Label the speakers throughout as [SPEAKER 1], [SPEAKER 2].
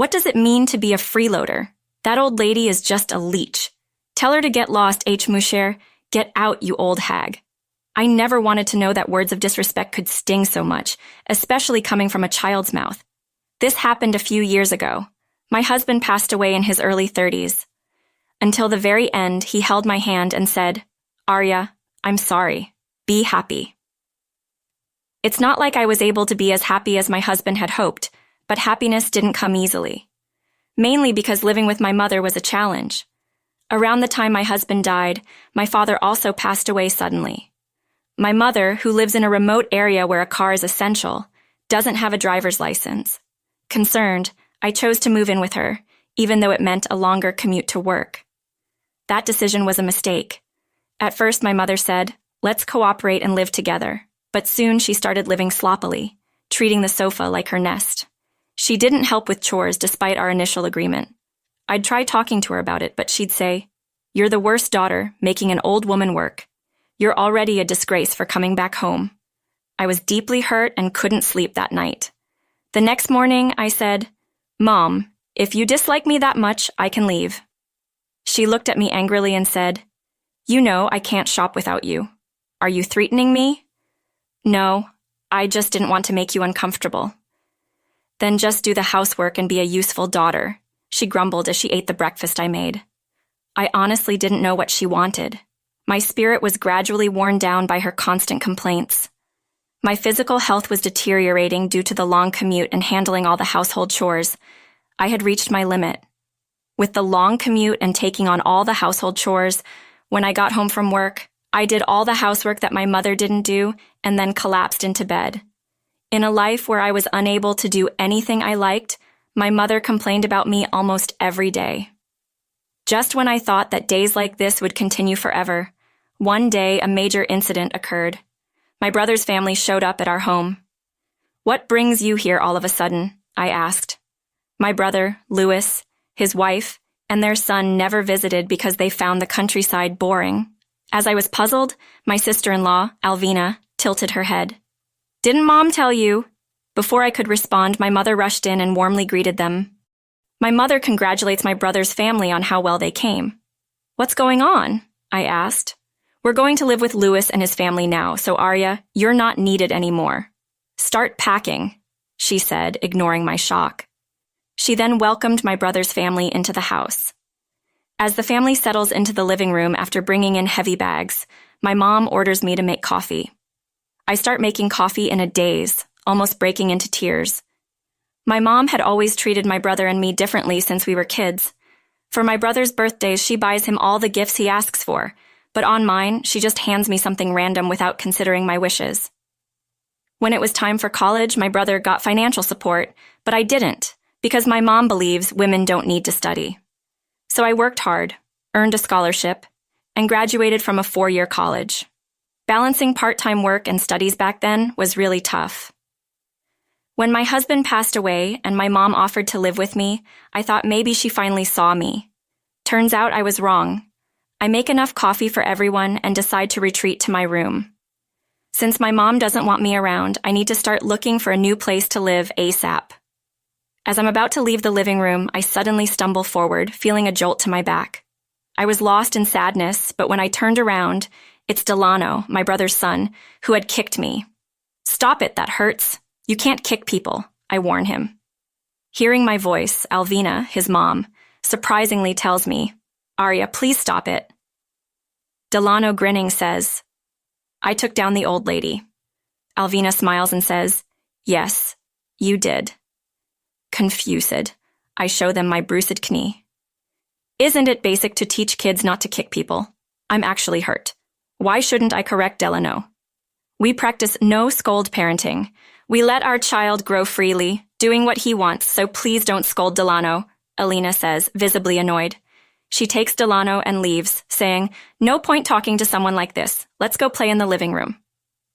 [SPEAKER 1] What does it mean to be a freeloader? That old lady is just a leech. Tell her to get lost, H. Moucher. Get out, you old hag. I never wanted to know that words of disrespect could sting so much, especially coming from a child's mouth. This happened a few years ago. My husband passed away in his early 30s. Until the very end, he held my hand and said, "Arya, I'm sorry. Be happy." It's not like I was able to be as happy as my husband had hoped, but happiness didn't come easily. Mainly because living with my mother was a challenge. Around the time my husband died, my father also passed away suddenly. My mother, who lives in a remote area where a car is essential, doesn't have a driver's license. Concerned, I chose to move in with her, even though it meant a longer commute to work. That decision was a mistake. At first, my mother said, "Let's cooperate and live together." But soon she started living sloppily, treating the sofa like her nest. She didn't help with chores despite our initial agreement. I'd try talking to her about it, but she'd say, "You're the worst daughter, making an old woman work. You're already a disgrace for coming back home." I was deeply hurt and couldn't sleep that night. The next morning, I said, "Mom, if you dislike me that much, I can leave." She looked at me angrily and said, "You know I can't shop without you. Are you threatening me?" "No, I just didn't want to make you uncomfortable." "Then just do the housework and be a useful daughter," she grumbled as she ate the breakfast I made. I honestly didn't know what she wanted. My spirit was gradually worn down by her constant complaints. My physical health was deteriorating due to the long commute and handling all the household chores. I had reached my limit. With the long commute and taking on all the household chores, when I got home from work, I did all the housework that my mother didn't do and then collapsed into bed. In a life where I was unable to do anything I liked, my mother complained about me almost every day. Just when I thought that days like this would continue forever, one day a major incident occurred. My brother's family showed up at our home. "What brings you here all of a sudden?" I asked. My brother, Louis, his wife, and their son never visited because they found the countryside boring. As I was puzzled, my sister-in-law, Alvina, tilted her head. "Didn't Mom tell you?" Before I could respond, my mother rushed in and warmly greeted them. My mother congratulates my brother's family on how well they came. "What's going on?" I asked. "We're going to live with Louis and his family now, so Arya, you're not needed anymore. Start packing," she said, ignoring my shock. She then welcomed my brother's family into the house. As the family settles into the living room after bringing in heavy bags, my mom orders me to make coffee. I start making coffee in a daze, almost breaking into tears. My mom had always treated my brother and me differently since we were kids. For my brother's birthdays, she buys him all the gifts he asks for, but on mine, she just hands me something random without considering my wishes. When it was time for college, my brother got financial support, but I didn't, because my mom believes women don't need to study. So I worked hard, earned a scholarship, and graduated from a 4-year college. Balancing part-time work and studies back then was really tough. When my husband passed away and my mom offered to live with me, I thought maybe she finally saw me. Turns out I was wrong. I make enough coffee for everyone and decide to retreat to my room. Since my mom doesn't want me around, I need to start looking for a new place to live ASAP. As I'm about to leave the living room, I suddenly stumble forward, feeling a jolt to my back. I was lost in sadness, but when I turned around, it's Delano, my brother's son, who had kicked me. "Stop it, that hurts. You can't kick people," I warn him. Hearing my voice, Alvina, his mom, surprisingly tells me, "Arya, please stop it." Delano, grinning, says, "I took down the old lady." Alvina smiles and says, "Yes, you did." Confused, I show them my bruised knee. Isn't it basic to teach kids not to kick people? I'm actually hurt. Why shouldn't I correct Delano? We practice no scold parenting. We let our child grow freely, doing what he wants, so please don't scold Delano, Alina says, visibly annoyed. She takes Delano and leaves, saying, "No point talking to someone like this. Let's go play in the living room."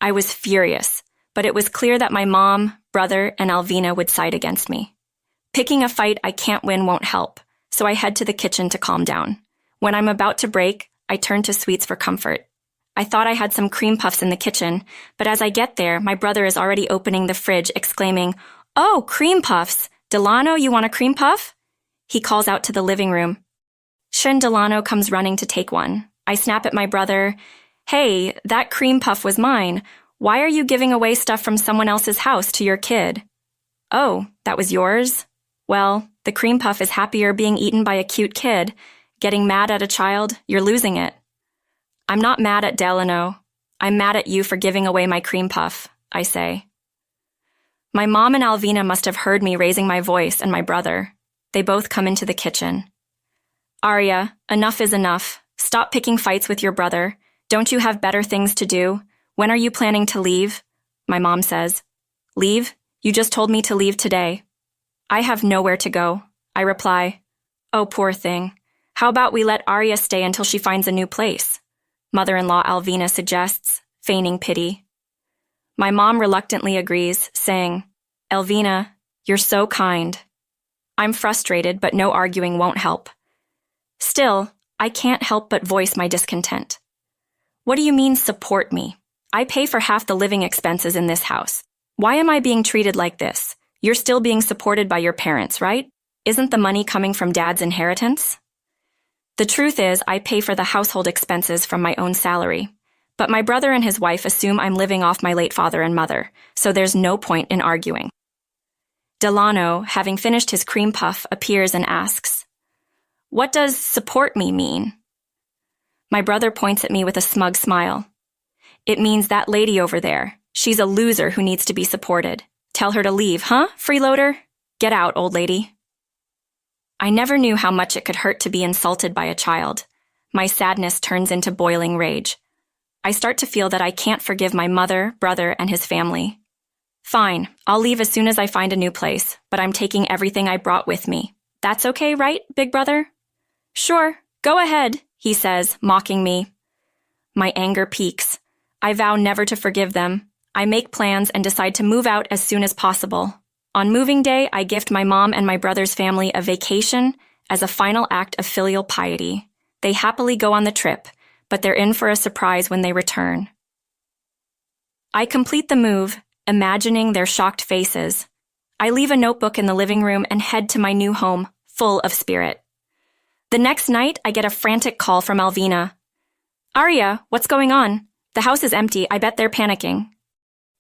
[SPEAKER 1] I was furious, but it was clear that my mom, brother, and Alvina would side against me. Picking a fight I can't win won't help, so I head to the kitchen to calm down. When I'm about to break, I turn to sweets for comfort. I thought I had some cream puffs in the kitchen, but as I get there, my brother is already opening the fridge, exclaiming, "Oh, cream puffs! Delano, you want a cream puff? He calls out to the living room. Shin Delano comes running to take one. I snap at my brother. Hey, that cream puff was mine. Why are you giving away stuff from someone else's house to your kid? Oh, that was yours? Well, the cream puff is happier being eaten by a cute kid. Getting mad at a child, you're losing it. I'm not mad at Delano. I'm mad at you for giving away my cream puff, I say. My mom and Alvina must have heard me raising my voice and my brother. They both come into the kitchen. Arya, enough is enough. Stop picking fights with your brother. Don't you have better things to do? When are you planning to leave? My mom says. Leave? You just told me to leave today. I have nowhere to go. I reply. Oh, poor thing. How about we let Arya stay until she finds a new place? Mother-in-law Alvina suggests, feigning pity. My mom reluctantly agrees, saying, Alvina, you're so kind. I'm frustrated, but no arguing won't help. Still, I can't help but voice my discontent. What do you mean, support me? I pay for half the living expenses in this house. Why am I being treated like this? You're still being supported by your parents, right? Isn't the money coming from Dad's inheritance? The truth is, I pay for the household expenses from my own salary. But my brother and his wife assume I'm living off my late father and mother, so there's no point in arguing. Delano, having finished his cream puff, appears and asks, What does support me mean? My brother points at me with a smug smile. It means that lady over there. She's a loser who needs to be supported. Tell her to leave, huh, freeloader? Get out, old lady. I never knew how much it could hurt to be insulted by a child. My sadness turns into boiling rage. I start to feel that I can't forgive my mother, brother, and his family. Fine, I'll leave as soon as I find a new place, but I'm taking everything I brought with me. That's okay, right, big brother? Sure, go ahead, he says, mocking me. My anger peaks. I vow never to forgive them. I make plans and decide to move out as soon as possible. On moving day, I gift my mom and my brother's family a vacation as a final act of filial piety. They happily go on the trip, but they're in for a surprise when they return. I complete the move, imagining their shocked faces. I leave a notebook in the living room and head to my new home, full of spirit. The next night, I get a frantic call from Alvina. Arya, what's going on? The house is empty. I bet they're panicking.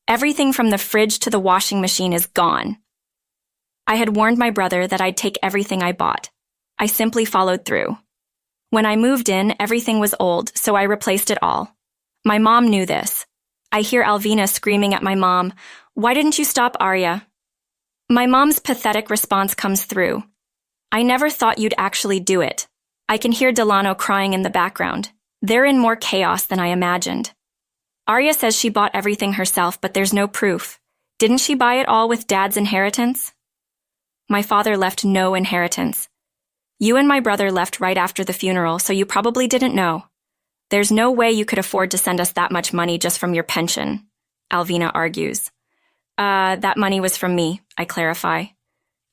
[SPEAKER 1] Everything from the fridge to the washing machine is gone. I had warned my brother that I'd take everything I bought. I simply followed through. When I moved in, everything was old, so I replaced it all. My mom knew this. I hear Alvina screaming at my mom, Why didn't you stop Arya? My mom's pathetic response comes through. I never thought you'd actually do it. I can hear Delano crying in the background. They're in more chaos than I imagined. Arya says she bought everything herself, but there's no proof. Didn't she buy it all with Dad's inheritance? My father left no inheritance. You and my brother left right after the funeral, so you probably didn't know. There's no way you could afford to send us that much money just from your pension, Alvina argues. That money was from me, I clarify.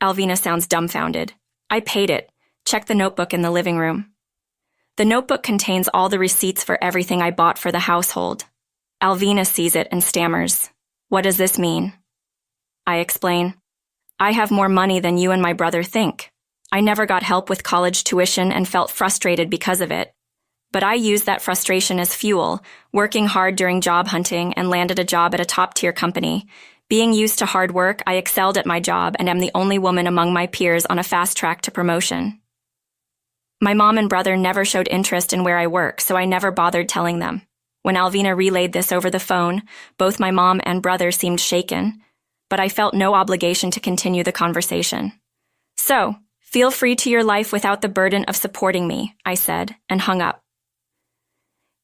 [SPEAKER 1] Alvina sounds dumbfounded. I paid it. Check the notebook in the living room. The notebook contains all the receipts for everything I bought for the household. Alvina sees it and stammers. What does this mean? I explain. I have more money than you and my brother think. I never got help with college tuition and felt frustrated because of it. But I used that frustration as fuel, working hard during job hunting and landed a job at a top-tier company. Being used to hard work, I excelled at my job and am the only woman among my peers on a fast track to promotion. My mom and brother never showed interest in where I work, so I never bothered telling them. When Alvina relayed this over the phone, both my mom and brother seemed shaken, but I felt no obligation to continue the conversation. So, feel free to your life without the burden of supporting me, I said, and hung up.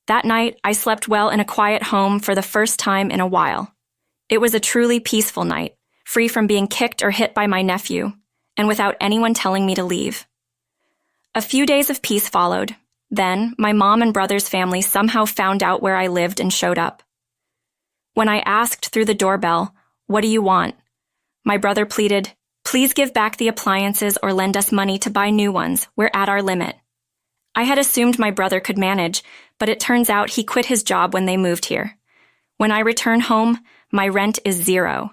[SPEAKER 1] That night, I slept well in a quiet home for the first time in a while. It was a truly peaceful night, free from being kicked or hit by my nephew, and without anyone telling me to leave. A few days of peace followed. Then, my mom and brother's family somehow found out where I lived and showed up. When I asked through the doorbell, "What do you want?" my brother pleaded, "Please give back the appliances or lend us money to buy new ones. We're at our limit." I had assumed my brother could manage, but it turns out he quit his job when they moved here. When I return home, my rent is 0.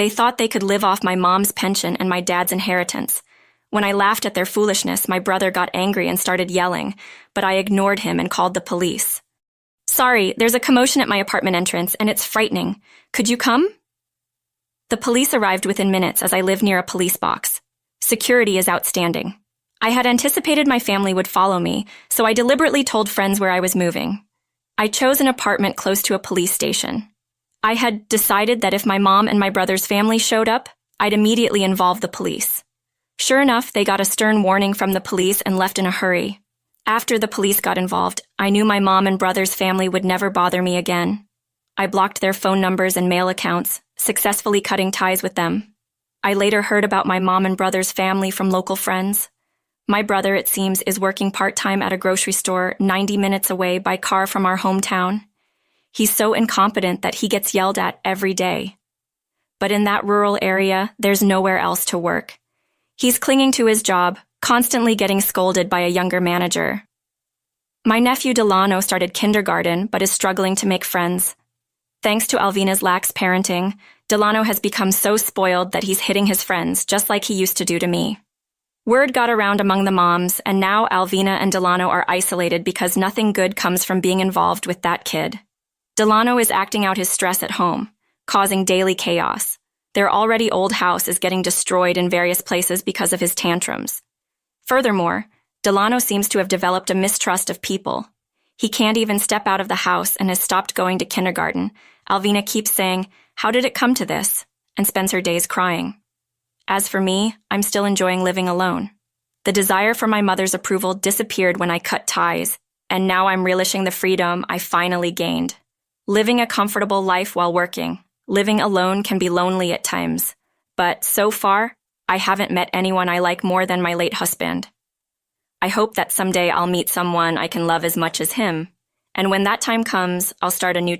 [SPEAKER 1] They thought they could live off my mom's pension and my dad's inheritance. When I laughed at their foolishness, my brother got angry and started yelling, but I ignored him and called the police. "Sorry, there's a commotion at my apartment entrance, and it's frightening. Could you come?" The police arrived within minutes as I live near a police box. Security is outstanding. I had anticipated my family would follow me, so I deliberately told friends where I was moving. I chose an apartment close to a police station. I had decided that if my mom and my brother's family showed up, I'd immediately involve the police. Sure enough, they got a stern warning from the police and left in a hurry. After the police got involved, I knew my mom and brother's family would never bother me again. I blocked their phone numbers and mail accounts, successfully cutting ties with them. I later heard about my mom and brother's family from local friends. My brother, it seems, is working part-time at a grocery store 90 minutes away by car from our hometown. He's so incompetent that he gets yelled at every day. But in that rural area, there's nowhere else to work. He's clinging to his job, constantly getting scolded by a younger manager. My nephew Delano started kindergarten but is struggling to make friends. Thanks to Alvina's lax parenting, Delano has become so spoiled that he's hitting his friends just like he used to do to me. Word got around among the moms, and now Alvina and Delano are isolated because nothing good comes from being involved with that kid. Delano is acting out his stress at home, causing daily chaos. Their already old house is getting destroyed in various places because of his tantrums. Furthermore, Delano seems to have developed a mistrust of people. He can't even step out of the house and has stopped going to kindergarten. Alvina keeps saying, "How did it come to this?" and spends her days crying. As for me, I'm still enjoying living alone. The desire for my mother's approval disappeared when I cut ties, and now I'm relishing the freedom I finally gained. Living a comfortable life while working. Living alone can be lonely at times, but so far, I haven't met anyone I like more than my late husband. I hope that someday I'll meet someone I can love as much as him, and when that time comes, I'll start a new chapter.